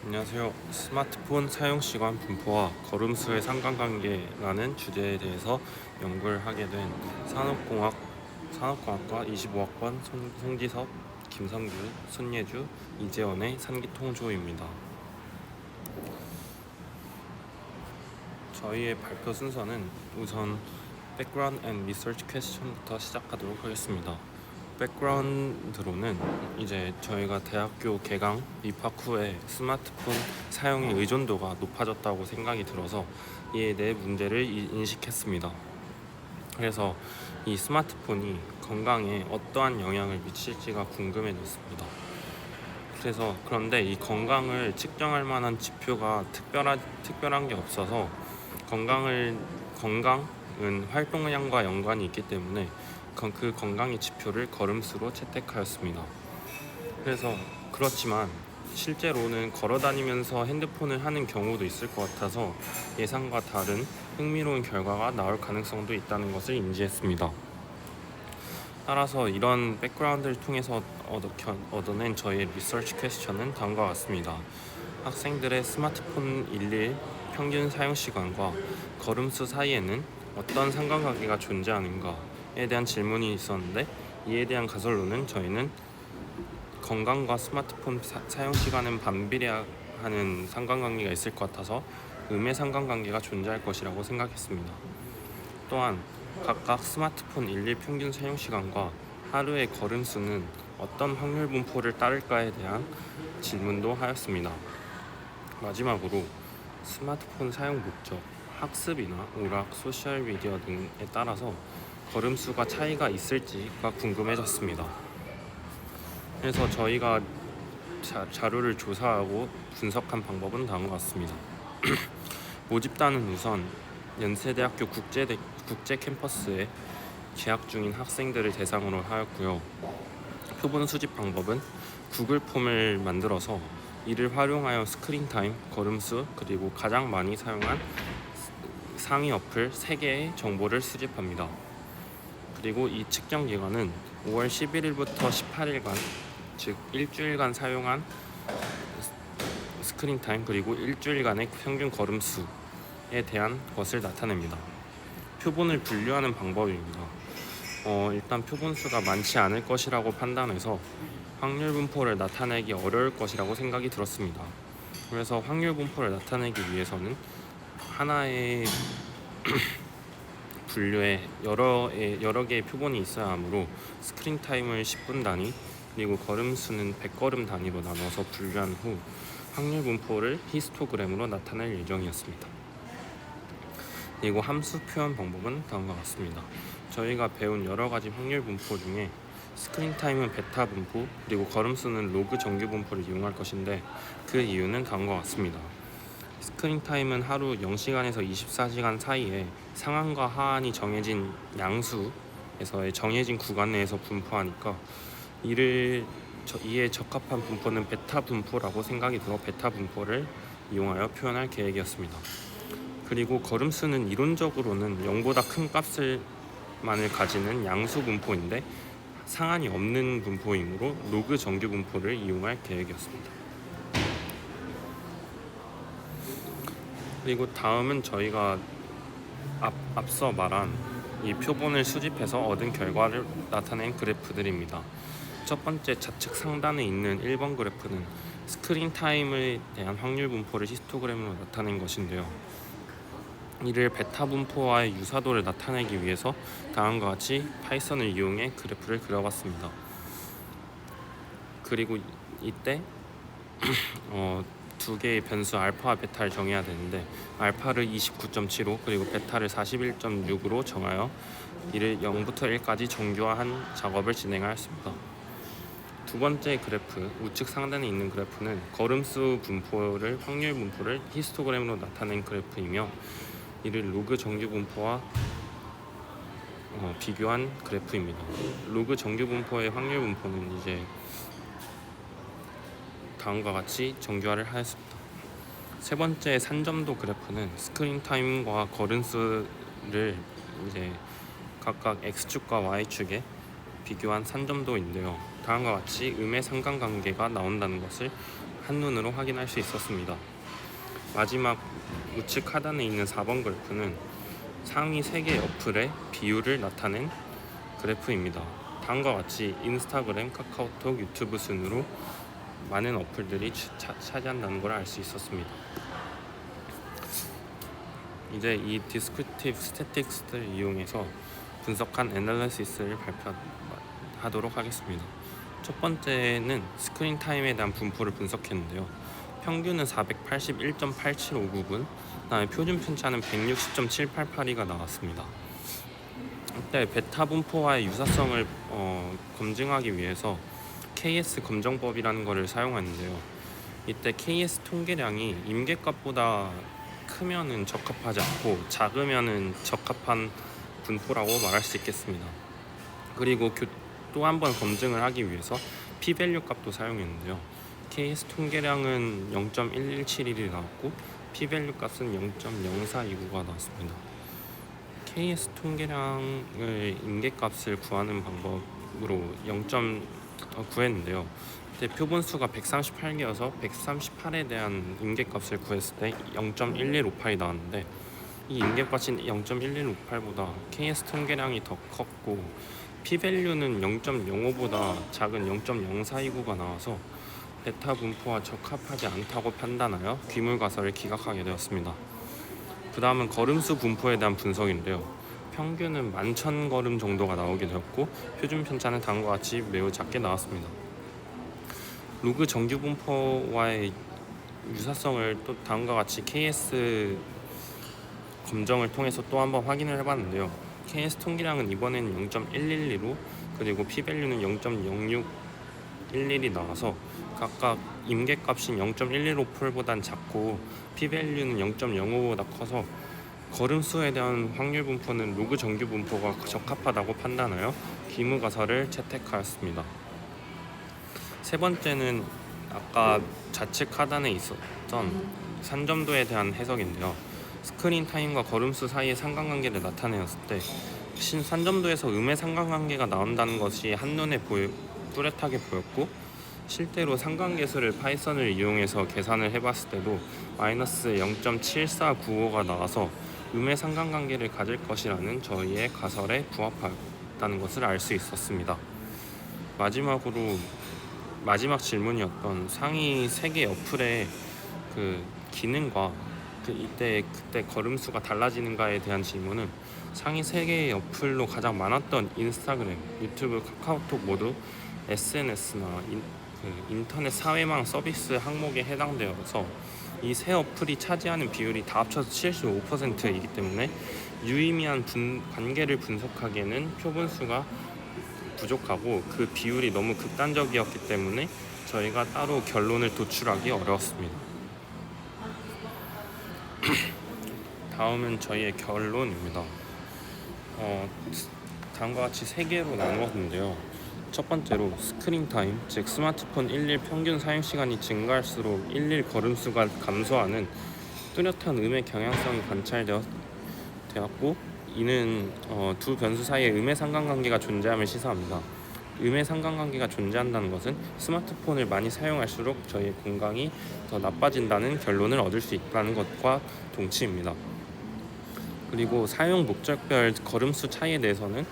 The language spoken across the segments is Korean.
안녕하세요. 스마트폰 사용 시간 분포와 걸음수의 상관관계라는 주제에 대해서 연구를 하게 된 산업공학과 25학번 송지섭, 김성규, 손예주, 이재원의 산기통조입니다. 저희의 발표 순서는 우선 Background and Research Question부터 시작하도록 하겠습니다. 백그라운드로는 이제 저희가 대학교 개강 입학 후에 스마트폰 사용의 의존도가 높아졌다고 생각이 들어서 이에 대해 문제를 인식했습니다. 그래서 이 스마트폰이 건강에 어떠한 영향을 미칠지가 궁금해졌습니다. 그런데 이 건강을 측정할 만한 지표가 특별한 게 없어서 건강은 활동량과 연관이 있기 때문에 그 건강의 지표를 걸음수로 채택하였습니다. 그렇지만 실제로는 걸어다니면서 핸드폰을 하는 경우도 있을 것 같아서 예상과 다른 흥미로운 결과가 나올 가능성도 있다는 것을 인지했습니다. 따라서 이런 백그라운드를 통해서 얻어낸 저희의 리서치 퀘스천은 다음과 같습니다. 학생들의 스마트폰 일일 평균 사용 시간과 걸음수 사이에는 어떤 상관관계가 존재하는가에 대한 질문이 있었는데, 이에 대한 가설로는 저희는 건강과 스마트폰 사용 시간은 반비례하는 상관관계가 있을 것 같아서 음의 상관관계가 존재할 것이라고 생각했습니다. 또한 각각 스마트폰 일일 평균 사용 시간과 하루의 걸음수는 어떤 확률 분포를 따를까에 대한 질문도 하였습니다. 마지막으로 스마트폰 사용 목적, 학습이나 오락, 소셜미디어 등에 따라서 걸음수가 차이가 있을지가 궁금해졌습니다. 그래서 저희가 자료를 조사하고 분석한 방법은 다음과 같습니다. 모집단은 우선 연세대학교 국제 캠퍼스에 재학 중인 학생들을 대상으로 하였고요. 표본 수집 방법은 구글 폼을 만들어서 이를 활용하여 스크린타임, 걸음수, 그리고 가장 많이 사용한 상위 어플 3개의 정보를 수집합니다. 그리고 이 측정 기간은 5월 11일부터 18일간, 즉 일주일간 사용한 스크린타임 그리고 일주일간의 평균 걸음수에 대한 것을 나타냅니다. 표본을 분류하는 방법입니다. 일단 표본수가 많지 않을 것이라고 판단해서 확률 분포를 나타내기 어려울 것이라고 생각이 들었습니다. 그래서 확률 분포를 나타내기 위해서는 하나의 분류에 여러 개의 표본이 있어야 하므로 스크린 타임을 10분 단위 그리고 걸음수는 100걸음 단위로 나눠서 분류한 후 확률 분포를 히스토그램으로 나타낼 예정이었습니다. 그리고 함수 표현 방법은 다음과 같습니다. 저희가 배운 여러 가지 확률 분포 중에 스크린 타임은 베타 분포, 그리고 걸음수는 로그 정규 분포를 이용할 것인데, 그 이유는 다음과 같습니다. 스크린 타임은 하루 0시간에서 24시간 사이에 상한과 하한이 정해진 양수에서의 정해진 구간 내에서 분포하니까 이에 적합한 분포는 베타 분포라고 생각이 들어 베타 분포를 이용하여 표현할 계획이었습니다. 그리고 걸음수는 이론적으로는 0보다 큰 값을만을 가지는 양수 분포인데 상한이 없는 분포이므로 로그 정규 분포를 이용할 계획이었습니다. 그리고 다음은 저희가 앞서 말한 이 표본을 수집해서 얻은 결과를 나타낸 그래프들입니다. 첫 번째 좌측 상단에 있는 1번 그래프는 스크린 타임에 대한 확률 분포를 히스토그램으로 나타낸 것인데요. 이를 베타 분포와의 유사도를 나타내기 위해서 다음과 같이 파이썬을 이용해 그래프를 그려봤습니다. 그리고 이때 두 개의 변수 알파와 베타를 정해야 되는데, 알파를 29.75 그리고 베타를 41.6으로 정하여 이를 0부터 1까지 정규화한 작업을 진행하였습니다. 두 번째 그래프, 우측 상단에 있는 그래프는 걸음수 분포를 확률 분포를 히스토그램으로 나타낸 그래프이며, 이를 로그 정규 분포와 비교한 그래프입니다. 로그 정규 분포의 확률 분포는 이제 다음과 같이 정규화를 하였습니다. 세 번째 산점도 그래프는 스크린 타임과 걸음수를 이제 각각 x축과 y축에 비교한 산점도인데요. 다음과 같이 음의 상관관계가 나온다는 것을 한눈으로 확인할 수 있었습니다. 마지막 우측 하단에 있는 4번 그래프는 상위 3개 어플의 비율을 나타낸 그래프입니다. 다음과 같이 인스타그램, 카카오톡, 유튜브 순으로 많은 어플들이 차지한다는 걸 알 수 있었습니다. 이제 이 디스크립티브 스태틱스를 이용해서 분석한 애널리시스를 발표하도록 하겠습니다. 첫 번째는 스크린 타임에 대한 분포를 분석했는데요. 평균은 481.8759분, 그다음에 표준 편차는 160.788이가 나왔습니다. 이때 베타 분포와의 유사성을 검증하기 위해서 KS 검정법이라는 것을 사용하는데요. 이때 KS 통계량이 임계값보다 크면은 적합하지 않고 작으면은 적합한 분포라고 말할 수 있겠습니다. 그리고 또 한 번 검증을 하기 위해서 p-밸류 값도 사용했는데요. KS 통계량은 0.1171이 나왔고 p-밸류 값은 0.0429가 나왔습니다. KS 통계량을 임계값을 구하는 방법으로 0.구했는데요. 그때 표본수가 138개여서 138에 대한 임계값을 구했을 때 0.1158이 나왔는데, 이 임계값인 0.1158보다 KS 통계량이 더 컸고 p-밸류는 0.05보다 작은 0.0429가 나와서 베타 분포와 적합하지 않다고 판단하여 귀물가설을 기각하게 되었습니다. 그 다음은 걸음수 분포에 대한 분석인데요. 평균은 11,000걸음 정도가 나오게 되었고 표준 편차는 다음과 같이 매우 작게 나왔습니다. 로그 정규 분포와의 유사성을 또 다음과 같이 KS 검정을 통해서 또 한번 확인을 해봤는데요. KS 통계량은 이번에는 0.112로 그리고 p-밸류는 0.0611이 나와서 각각 임계값인 0.115폴보단 작고 p-밸류는 0.05보다 커서 걸음수에 대한 확률 분포는 로그 정규 분포가 적합하다고 판단하여 귀무가설을 채택하였습니다. 세 번째는 아까 좌측 하단에 있었던 산점도에 대한 해석인데요. 스크린 타임과 걸음수 사이의 상관관계를 나타내었을 때 산점도에서 음의 상관관계가 나온다는 것이 한눈에 뚜렷하게 보였고, 실제로 상관계수를 파이썬을 이용해서 계산을 해봤을 때도 마이너스 0.7495가 나와서 음의 상관관계를 가질 것이라는 저희의 가설에 부합하다는 것을 알 수 있었습니다. 마지막 질문이었던 상위 3개 어플의 그 기능과 그때 걸음수가 달라지는가에 대한 질문은 상위 3개의 어플로 가장 많았던 인스타그램, 유튜브, 카카오톡 모두 SNS나 인터넷 사회망 서비스 항목에 해당되어서 이 세 어플이 차지하는 비율이 다 합쳐서 75%이기 때문에 유의미한 관계를 분석하기에는 표본수가 부족하고 그 비율이 너무 극단적이었기 때문에 저희가 따로 결론을 도출하기 어려웠습니다. 다음은 저희의 결론입니다. 다음과 같이 3개로 나누었는데요. 첫 번째로 스크린 타임, 즉 스마트폰 일일 평균 사용 시간이 증가할수록 일일 걸음수가 감소하는 뚜렷한 음의 경향성이 관찰되었고, 이는 두 변수 사이에 음의 상관관계가 존재함을 시사합니다. 음의 상관관계가 존재한다는 것은 스마트폰을 많이 사용할수록 저희의 건강이 더 나빠진다는 결론을 얻을 수 있다는 것과 동치입니다. 그리고 사용 목적별 걸음수 차이에 대해서는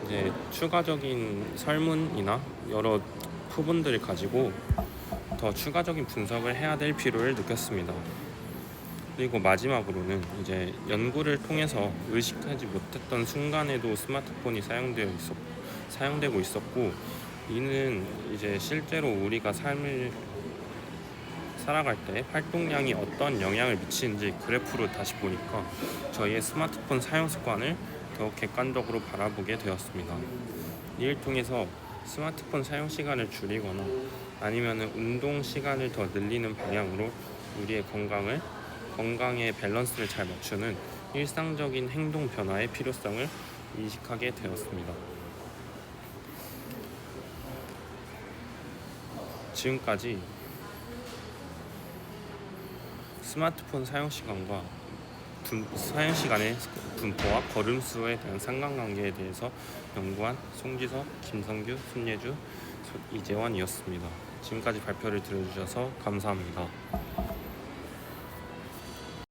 이제 추가적인 설문이나 여러 표본들을 가지고 더 추가적인 분석을 해야 될 필요를 느꼈습니다. 그리고 마지막으로는 이제 연구를 통해서 의식하지 못했던 순간에도 스마트폰이 사용되고 있었고, 이는 이제 실제로 우리가 삶을 살아갈 때 활동량이 어떤 영향을 미치는지 그래프로 다시 보니까 저희의 스마트폰 사용 습관을 더욱 객관적으로 바라보게 되었습니다. 이를 통해서 스마트폰 사용 시간을 줄이거나 아니면 운동 시간을 더 늘리는 방향으로 우리의 건강의 밸런스를 잘 맞추는 일상적인 행동 변화의 필요성을 인식하게 되었습니다. 지금까지 스마트폰 사용 시간의 분포와 걸음수에 대한 상관관계에 대해서 연구한 송지석, 김성규, 손예주, 이재원이었습니다. 지금까지 발표를 들어주셔서 감사합니다.